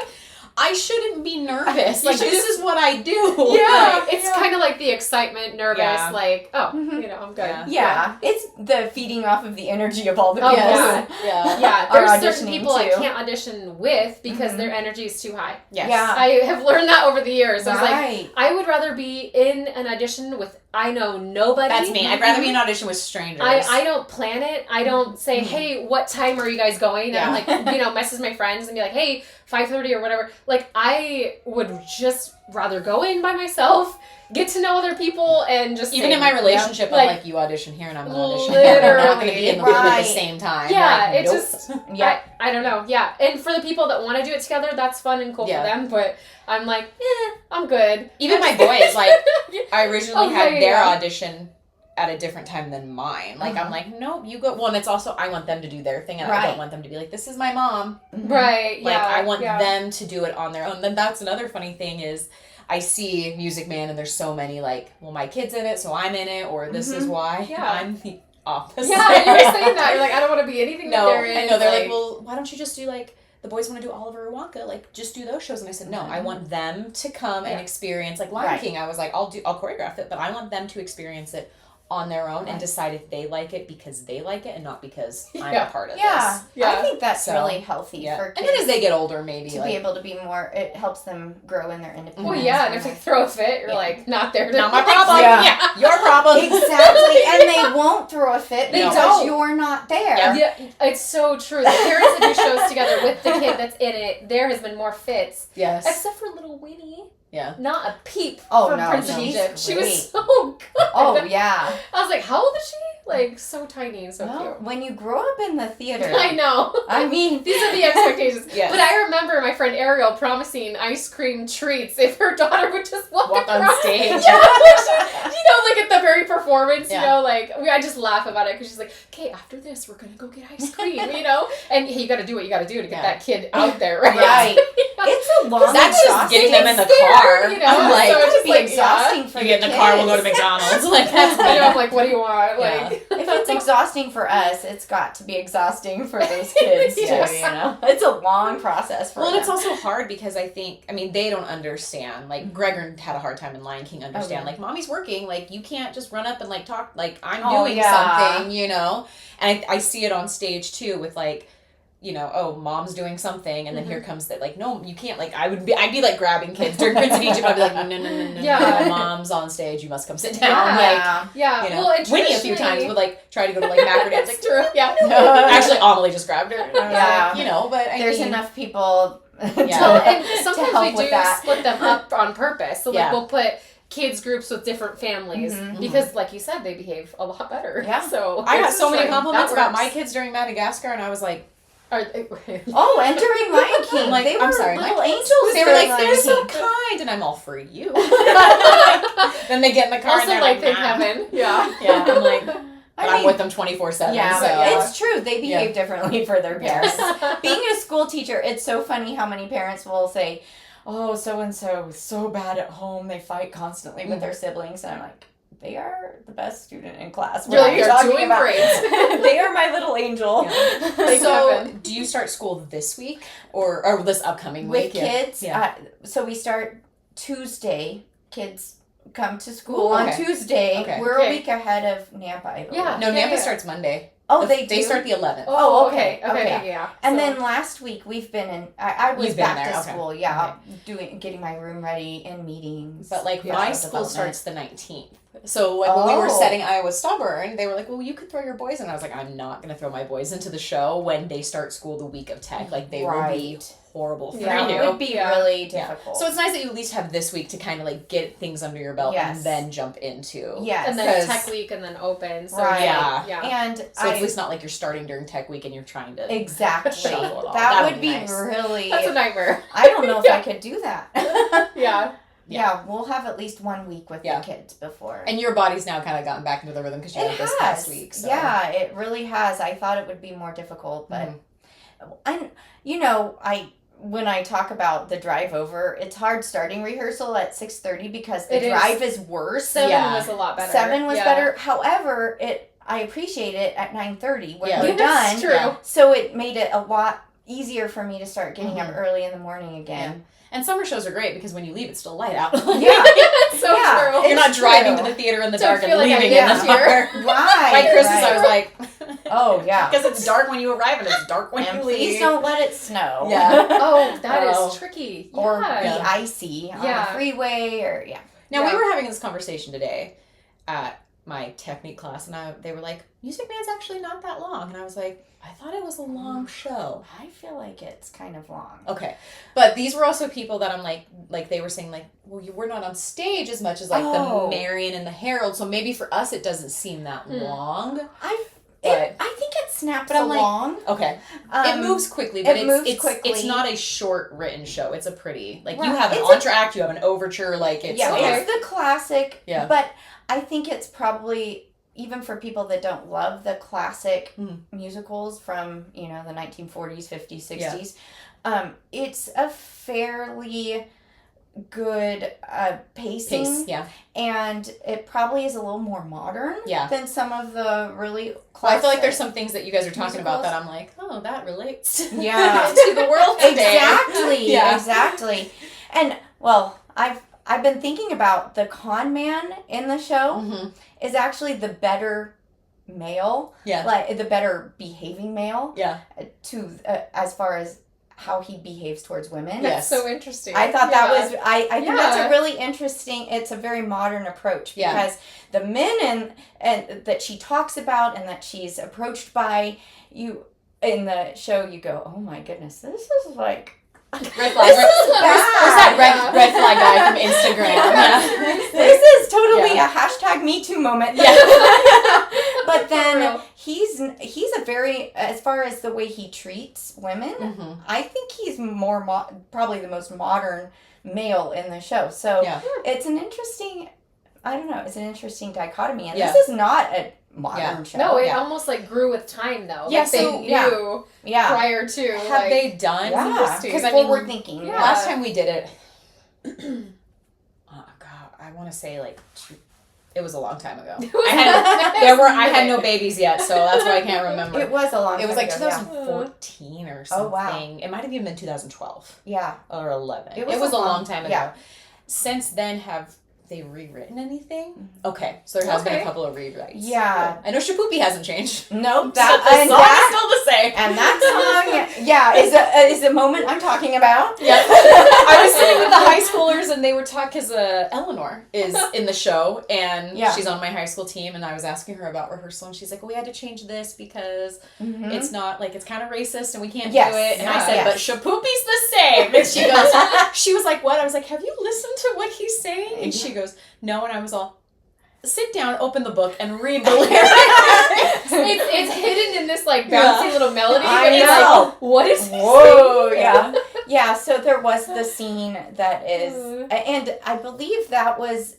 I shouldn't be nervous. You Like, should this just- is what I do. Yeah, Like, it's kind of like the excitement, nervous, Yeah. like, oh, Mhm. you know, I'm good. Yeah. Yeah, it's the feeding off of the energy of all the Oh, people. yeah. Yeah. Yeah, Are there's certain auditioning people I too. can't audition with because Mhm. their energy is too high. Yes. Yeah. I have learned that over the years. I was like, Right. I would rather be in an audition with I know nobody. That's me. I'd rather be in an audition with strangers. I don't plan it. I don't say, hey, what time are you guys going? Yeah. And I'm like, message my friends and be like, hey, 5:30 or whatever. Like, I would just rather go in by myself, get to know other people, and just Even sing. in my relationship, Yeah. I'm like, you audition here and I'm going to audition here. We're not going to be in the room at the Right. same time. Yeah, Like, it nope. just, Yeah. I don't know, yeah. And for the people that want to do it together, that's fun and cool Yeah. for them, but I'm like, I'm good. Even my boys, like, I originally Oh, had yeah, their yeah. audition at a different time than mine. Like, I'm like, nope, you go. Well, and it's also, I want them to do their thing, and I Right. don't want them to be like, this is my mom. Right, Like, yeah. I want yeah. them to do it on their own. Then that's another funny thing is, I see Music Man, and there's so many, like, well, my kid's in it, so I'm in it, or this is why. Yeah. I'm the opposite. Yeah, you were saying that. You're like, I don't want to be anything that No, they're in. I know. They're like, well, why don't you just do, like, the boys want to do Oliver or Wonka, like, just do those shows. And I said, no, I want them to come and Yeah. experience, like, Lion Right. King. I was like, I'll choreograph it, but I want them to experience it on their own and Right. decide if they like it because they like it and not because I'm Yeah. a part of Yeah. this. Yeah. I think that's So, really healthy Yeah. for And kids then as they get older, maybe, to like, be able to be more. It helps them grow in their independence. Well, yeah, and if they throw a fit, you're Yeah. like, not there. To not my problem. Yeah. Your problem. Exactly, and they won't throw a fit They because don't. you're not there. Yeah. Yeah, it's so true. The parents that do shows together with the kid that's in it, there has been more fits. Yes. Except for little Winnie. Yeah. Not a peep Oh, from no, Prince of she's Egypt. She was great. so good. Oh yeah. I was like, how old is she? Like, so tiny and so Well, cute. when you grow up in the theater, I know. I mean, These are the expectations. Yes. But I remember my friend Ariel promising ice cream treats if her daughter would just walk Walk on across. stage. Yeah, like like at the very performance, Yeah. I just laugh about it because she's like, okay, after this, we're going to go get ice cream, And hey, you got to do what you got to do to get Yeah. that kid out there, right? right? It's a long. That's just exhausting- getting them in the Scared, car. you know? I'm like, So It's it's to be like, exhausting for you get in the the car, we'll go kids. to McDonald's. Like, that's I know, me. I'm like, what do you want? Yeah. Like, If it's exhausting for us, it's got to be exhausting for those kids Yes. too. You know, it's a long process for Well, and them. it's also hard because I think, they don't understand. Like, Gregor had a hard time in Lion King understand. yeah. Like, mommy's working. Like, you can't just run up and, like, talk. Like, I'm Oh, doing yeah. something, And I see it on stage, too, with, like, oh, mom's doing something, and then here comes that, like, no, you can't, like, I'd be, like, grabbing kids during Prince of Egypt, I'd be like, no, Yeah. mom's on stage, you must come sit down, Yeah. like, yeah. Well, and Winnie a few times would, like, try to go to, like, macro dance, like, true. Yeah. actually, Amelie just grabbed her, and I was Yeah. like, but I There's mean, enough people. Yeah. Well, to, and to sometimes help we with do that. split them up on purpose. So, like, Yeah. we'll put kids groups with different families Mhm. because, like you said, they behave a lot better. Yeah. So I got it's so many true. compliments That about my works. kids during Madagascar, and I was like, Are they, Oh, and during Lion King, like, they were I'm sorry, little my angels. they were during like, Lion they're so King. kind, and I'm all for you. Then they get in the car also and they're like like, they nah. haven't. Yeah. Yeah, I'm like, but I I'm mean, with them 24/7. Yeah, so. it's true. They behave differently for their parents. Yes. Being a school teacher, it's so funny how many parents will say, "Oh, so and so is so bad at home. They fight constantly with their siblings," and I'm like, "They are the best student in class. What You're are like, you "They're talking doing about?" great. They are my little angel. They So, haven't. do you start school this week or this upcoming With week? kids, Yeah. so we start Tuesday. Kids come to school on Tuesday. Okay. We're a week ahead of Nampa, I believe. No, Nampa starts Monday. Oh, they do? They start the 11th. Oh, okay. Yeah. And then last week we've been in. I was You've been back there, to okay. school. Yeah, getting my room ready in meetings. But like Yeah. my school starts the 19th. So like when we were setting Iowa Stubborn, they were like, well, you could throw your boys in. I was like, I'm not going to throw my boys into the show when they start school the week of tech. Like they will be horrible for you. It would be really difficult. So it's nice that you at least have this week to kind of like get things under your belt and then jump into. Yes. And then tech week and then open. So Yeah. And so at least not like you're starting during tech week and you're trying to Exactly. shuffle it all. That would be nice. Really. That's a nightmare. I don't know if I could do that. Yeah, we'll have at least 1 week with the kids before. And your body's now kind of gotten back into the rhythm because you had this past week. So. Yeah, it really has. I thought it would be more difficult, but and when I talk about the drive over, it's hard starting rehearsal at 6:30 because the drive is worse. 7 was a lot better. 7 was better. However, I appreciate it at 9:30 when we're done. That's true. Yeah. So it made it a lot easier for me to start getting up early in the morning again. Yeah. And summer shows are great because when you leave, it's still light out. It's so true. You're not driving to the theater in the dark and like leaving in the dark. Right. By Christmas, I was like, oh, yeah. Because it's dark when you arrive and it's dark when you leave. Please don't let it snow. Yeah. Oh, that is tricky. Or be icy on the freeway or, Now, we were having this conversation today at my technique class, and they were like, Music Man's actually not that long. And I was like, I thought it was a long show. I feel like it's kind of long. Okay. But these were also people that I'm like they were saying like, well, you were not on stage as much as like the Marion and the Herald. So maybe for us it doesn't seem that long. I think it snaps along. Okay. It moves quickly, but quickly. It's not a short written show. It's a pretty, like you have an entr'acte, you have an overture, like it's it's the classic. Yeah. But I think it's probably, even for people that don't love the classic musicals from, the 1940s, 50s, 60s, it's a fairly good pacing. Pace, yeah. And it probably is a little more modern than some of the really classic. Well, I feel like there's some things that you guys are talking about that I'm like, oh, that relates to to the world today. Exactly. Exactly. And, well, I've been thinking about the con man in the show is actually the better male, like the better behaving male, to as far as how he behaves towards women. That's so interesting. I thought that was I think that's a really interesting. It's a very modern approach because the men and that she talks about and that she's approached by you in the show, you go, oh my goodness, this is like. Red flag. Where's that red flag guy from Instagram? This is totally a hashtag Me Too moment. Yeah. But then he's a very, as far as the way he treats women, I think he's more probably the most modern male in the show. So it's an interesting, it's an interesting dichotomy. And this is not a modern show. No, it almost like grew with time though. Yeah, like they knew prior to. Have they done? Yeah, because forward thinking. Yeah. Last time we did it, oh God, I want to say like it was a long time ago. I had no babies yet, so that's why I can't remember. It was a long time ago. It was like 2014 or something. Oh, wow. It might have even been 2012. Yeah. Or 11. It was a long time ago. Yeah. Since then, have they rewritten anything? Okay, so there has been a couple of rewrites. Yeah. I know Shapoopy hasn't changed. Nope. The song is still the same. And that song, is a moment I'm talking about. Yeah. I was sitting with the high schoolers and they were talking, because Eleanor is in the show and she's on my high school team, and I was asking her about rehearsal and she's like, well, we had to change this because it's not, like, it's kind of racist and we can't do it. And I said, but Shapoopy's the same. And she was like, what? I was like, have you listened to what he's saying? And she goes, no. And I was all, sit down, open the book, and read the lyrics. it's hidden in this like bouncy little melody. I know. Like, what is he saying? Yeah. So there was the scene that is, and I believe that was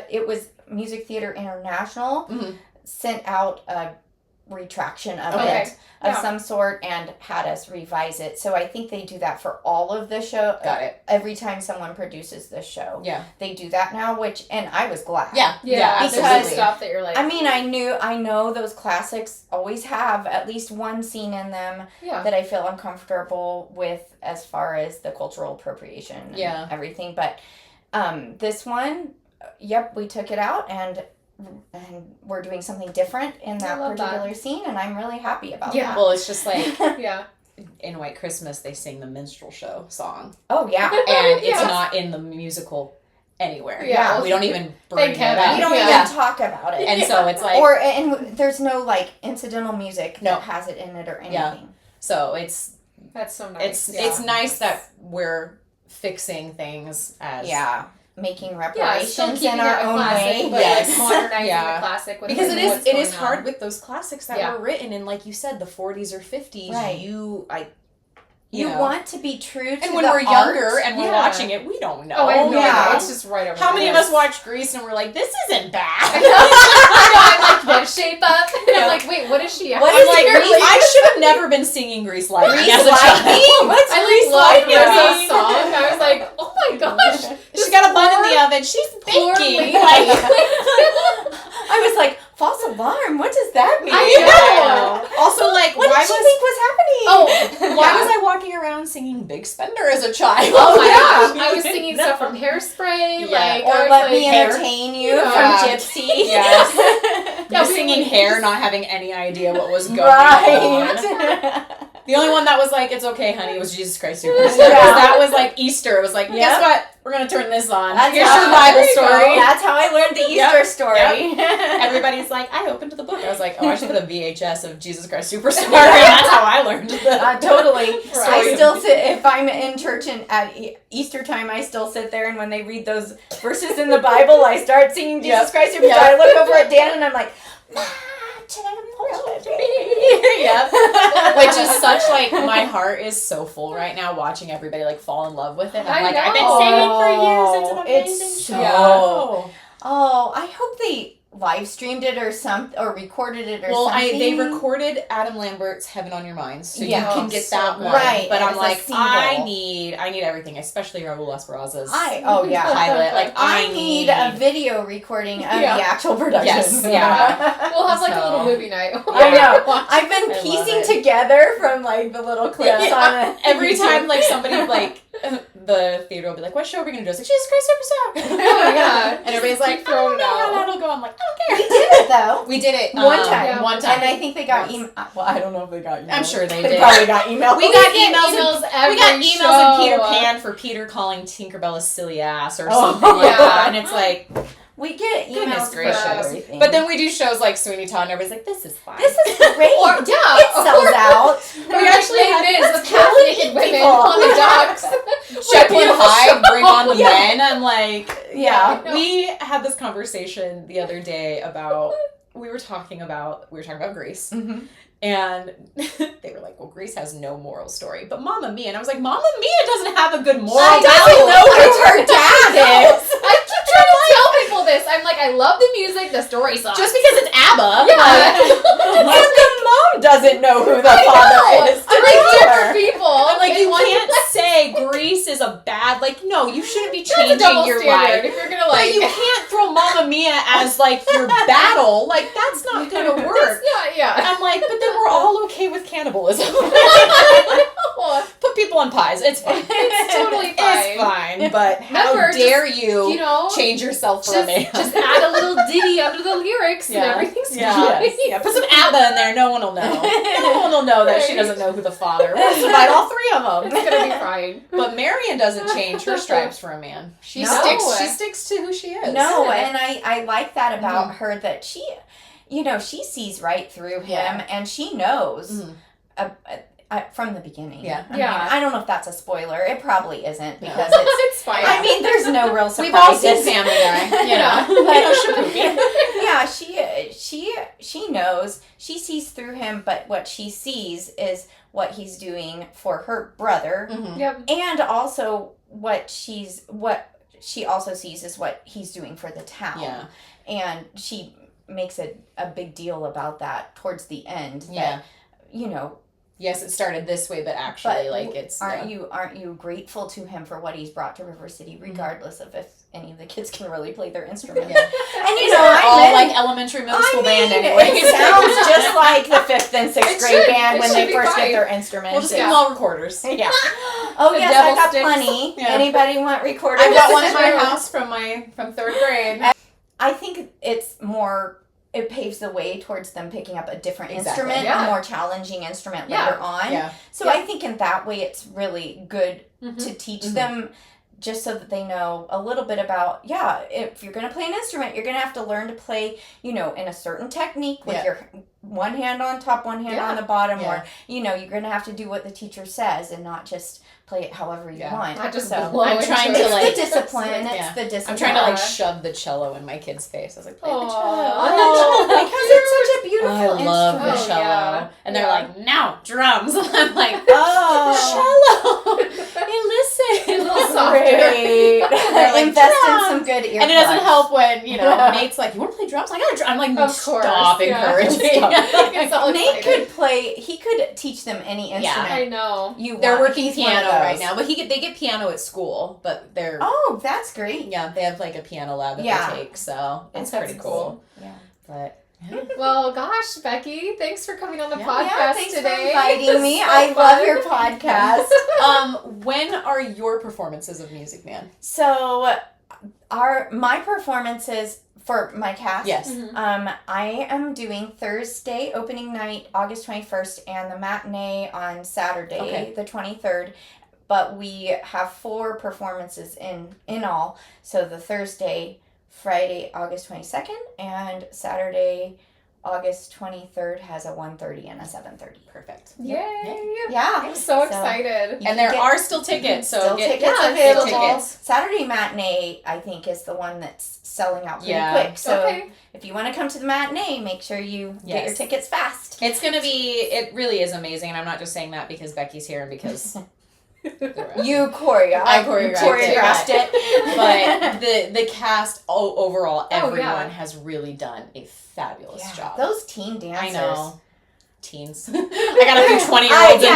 it was Music Theater International sent out a retraction of it of some sort and had us revise it. So I think they do that for all of the show. Got it. Every time someone produces this show, they do that now. And I was glad. Yeah. Because stuff that you're like. I mean, I know those classics always have at least one scene in them that I feel uncomfortable with as far as the cultural appropriation and everything. But this one, yep, we took it out and we're doing something different in that particular scene, and I'm really happy about that. Well, it's just like yeah. In White Christmas, they sing the minstrel show song. Oh yeah, and it's not in the musical anywhere. Yeah, we don't even bring it up. We don't even talk about it, and so it's like, and there's no like incidental music that has it in it or anything. Yeah. So that's so nice. It's nice that we're fixing things as making reparations in our own classic, way. But like modernizing the classic with because it is hard with those classics that were written in, like you said, the 40s or 50s. Right. You know. Want to be true to and when the we're younger art. and we're watching it, we don't know. Oh, I know. It's just right over How many of us watch Grease and we're like, this isn't bad? I know, I'm like, then shape up. And I'm like, wait, what is she? I'm like, I should have never been singing Grease Lightning as a child. What's Grease Lightning? Rosa's song. I was like, oh my gosh. She got a bun in the oven. She's baking. I was like, false alarm. What does that mean? I know. Also, like, what did you think was happening? Why was I walking around singing Big Spender as a child? Oh my gosh. I was singing stuff from Hairspray. Like, or Let Me Entertain You from Gypsy. Yes. Yeah, singing Hair, not having any idea what was going on. The only one that was like, it's okay, honey, was Jesus Christ Superstar. That was like Easter. It was like, guess what? We're going to turn this on. Here's your Bible story. That's how I learned the Easter story. Everybody's like, I opened the book. I was like, I should put a VHS of Jesus Christ Superstar. And that's how I learned the totally. I still sit, if I'm in church and at Easter time, I still sit there, and when they read those verses in the Bible, I start singing Jesus Christ Superstar. I look over at Dan and I'm like, which is such like, my heart is so full right now watching everybody like fall in love with it. I'm like, I've been singing for years. It's an amazing show. I hope they live streamed it or recorded it or something. They recorded Adam Lambert's Heaven on Your Mind, so you can get that one. Right, but I'm like, I need everything, especially Raul Esparza's pilot. Like, I need a video recording of the actual production. Yes, We'll have like a little movie night. I know. I've been piecing together from like the little clips on it. Every time like somebody like the theater will be like, what show are we gonna do? It's like, Jesus Christ Superstar. Oh yeah. And everybody's like, I don't know how that'll go. I'm like, I don't care. We did it though. We did it one time. And I think they got email. Well, I don't know if they got emails. I'm sure they did. They probably got emails. We got emails. We got emails in Peter Pan for Peter calling Tinkerbell a silly ass or something like that. And it's like, we get emails for everything. But then we do shows like Sweeney Todd and everybody's like, this is fine. This is great. It sells out. We actually had this with half naked women on the docks. Jekyll and Hyde, bring on the men. I'm like, we had this conversation the other day about, we were talking about Grease. Mm-hmm. And they were like, well, Grease has no moral story. But Mamma Mia. And I was like, Mamma Mia doesn't have a good moral. She doesn't know who her dad is. I keep trying to tell people this. I'm like, I love the music, the story sucks. Just because it's ABBA. Yeah. But the mom doesn't know who the father is. I'm like, different people. I'm like, you can't say Grease is a bad, like, no, you shouldn't be changing your life. If you're gonna like, but you can't throw Mamma Mia as like your battle. Like, that's not gonna work. I'm like, but then we're all okay with cannibalism. Put people on pies. It's fine. It's totally fine. It's fine. But how dare you change yourself for a man? Just add a little ditty under the lyrics and everything's fine. Yeah. Put some ABBA in there. No one will know. No one will know that she doesn't know who the father. We'll survive all three of them. It's gonna be fine. But Marion doesn't change her stripes for a man. She sticks to who she is. No, and I like that about her, that she, she sees right through him, and she knows from the beginning. Yeah. I mean, I don't know if that's a spoiler. It probably isn't, because it's fine. I mean, there's no real surprises. We've all seen Family Guy. She knows. She sees through him, but what she sees is what he's doing for her brother. Mm-hmm. Yep. And also what she also sees is what he's doing for the town. Yeah. And she makes a big deal about that towards the end. That, yes, it started this way, but actually, aren't you grateful to him for what he's brought to River City, regardless of if any of the kids can really play their instrument? And all like elementary, middle school band, anyway. It sounds just like the fifth and sixth It grade should. band It when should they be first fine. get their instruments. We'll just give them all recorders. Yeah. Oh The yes, I devil got sticks. plenty. Yeah. Anybody want recorders? I've got one in my house from third grade. I think it's more. It paves the way towards them picking up a different instrument, Yeah. a more challenging instrument Yeah. later on. Yeah. So I think in that way it's really good to teach Mhm. them just so that they know a little bit about, if you're going to play an instrument, you're going to have to learn to play, in a certain technique with your one hand on top, one hand on the bottom, or, you're going to have to do what the teacher says and not just play it however you want. Not just so blow I'm into trying it. to, like- it's the discipline. Yeah. It's the discipline. I'm trying to like shove the cello in my kid's face. I was like, play the Aw. cello. because it's such a beautiful I love the instrument. cello. yeah. And they're Yeah. like, no, drums. And I'm like, Oh, cello. Hey, listen. A little softer. great. They're like, Invest in drums. some good earplugs. And it doesn't help when, Nate's like, you want to play drums? I got a drum. I'm like, Of course, stop yeah. encouraging. It's all Nate excited. could play. He could teach them any instrument. I know. They're want. working He's one of piano right those. now, but they get piano at school, but they're Oh, that's great. they have like a piano lab that Yeah. they take, so it's That's pretty cool. Yeah. But Well, gosh, Becky, thanks for coming on the Yeah. podcast Thanks today. for inviting This me. is so I love fun. your podcast. when are your performances of Music Man? So, my performances for my cast. Yes. Mhm. I am doing Thursday opening night, August 21st, and the matinee on Saturday, Okay. the 23rd. But we have 4 performances in all. So the Thursday, Friday, August 22nd, and Saturday, August 23rd has a 1:30 and a 7:30. Perfect. Yay! Yeah. I'm so excited. You And there get- are still tickets, so Still get tickets yeah, available. still tickets. Saturday matinee, I think, is the one that's selling out pretty Yeah. quick. So Okay. if you want to come to the matinee, make sure you get your Yes. tickets fast. It's gonna be. It really is amazing, and I'm not just saying that because Becky's here and because You choreographed. I choreographed it. but the cast overall, Oh, everyone yeah. has really done a fabulous Yeah, job. those teen I dancers. know. Teens. I got a few 20-year-olds in there.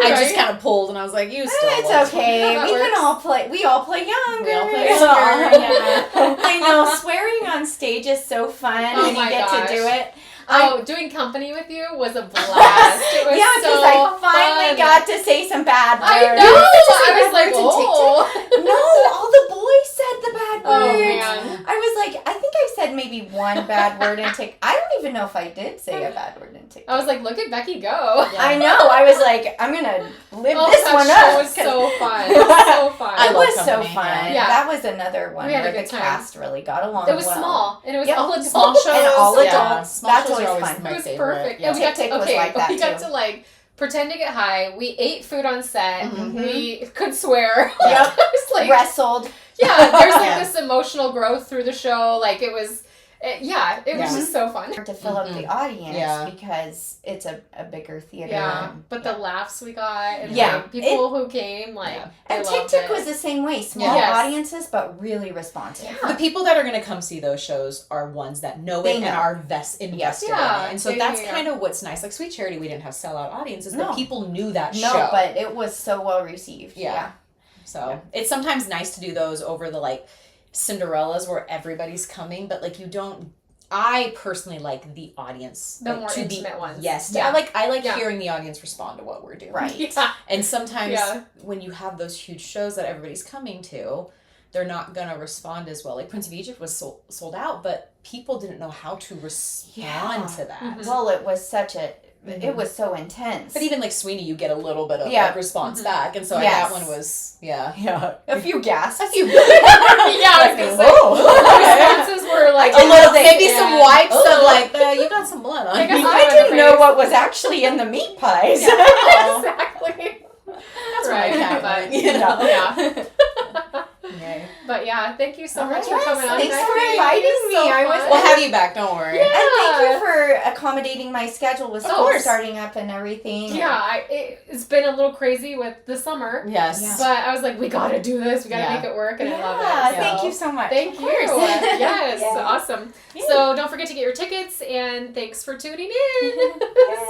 I just Right? kind of pulled and I was like, you still look. It's okay. That We can works. all play. We all play younger. We all play So, younger. yeah. I know. Swearing on stage is so fun Oh when you my get gosh. to do it. Oh, doing company with you was a blast. It was Yeah, because so I finally fun. got to say some bad words. I know. I was like, Words and oh. No, all the boys said the bad Oh, words. man. I was like, I think I said maybe one bad word in TikTok. I don't even know if I did say a bad word in TikTok. I was like, look at Becky go. I know. I was like, I'm gonna live Oh, this that one show up. was so fun. It was so fun. I It love was so company, fun. yeah. That was another one We had a where the good time. cast really got along. It was well. small, and it was Yep. all adults. Small shows. And all yeah. adults. Small That's shows are always always fun. my It was favorite. perfect. Yeah. And we got Tick-Tick to, was okay, like that, we got too. to like pretend to get high. We ate food on set. Mhm. We could swear. Yep. It was like, Wrestled. yeah, there's like Yeah. this emotional growth through the show. Like it was, it was Yeah. just so fun. To fill up the audience Yeah. because it's a bigger theater. Yeah, and- but the laughs we got and Yeah. like, people who came, like, Yeah. they And loved TikTok it. was the same way. Small Yes. audiences, but really responsive. Yeah. The people that are going to come see those shows are ones that know They it know. and are invested Yeah. in it. And so Yeah, that's yeah, yeah. kind of what's nice. Like Sweet Charity, we didn't have sellout audiences, No. but people knew that No, show. but it was so well received. Yeah. So it's sometimes nice to do those over the like Cinderellas where everybody's coming, but like you don't. I personally like the audience, The like, more to intimate be, ones. Yes, Yeah. I like Yeah. hearing the audience respond to what we're doing. Right. Yeah. And sometimes Yeah. when you have those huge shows that everybody's coming to, they're not gonna respond as well. Like Prince of Egypt was sold out, but people didn't know how to respond Yeah. to that. Mhm. Well, it was such a. Mhm. It was so intense. But even like Sweeney, you get a little bit of Yeah. like, response Mhm. back, and so Yes. that one was yeah. a few gasps. A few. Yeah, I was gonna say. Whoa. The responses were like A little, they- maybe yeah. some wipes Oh. of like you got some blood on I guess you. I I didn't know what was actually in the meat pies. Yeah, exactly. That's right, where my cat but went, you know. yeah. Okay. But yeah, thank you so Oh, much yes, for coming on. thanks Becky. for It inviting was me. so I was- fun. We'll have you back. Don't worry. Yeah. And thank you for accommodating my schedule with school course. starting up and everything. Yeah, it's been a little crazy with the summer. Yes. Yeah. But I was like, we gotta do this. We gotta Yeah. make it work, and Yeah, I love it. thank So, you so much. Thank Of you. course. Yes, Yay. awesome. Yay. So don't forget to get your tickets, and thanks for tuning in. Yes.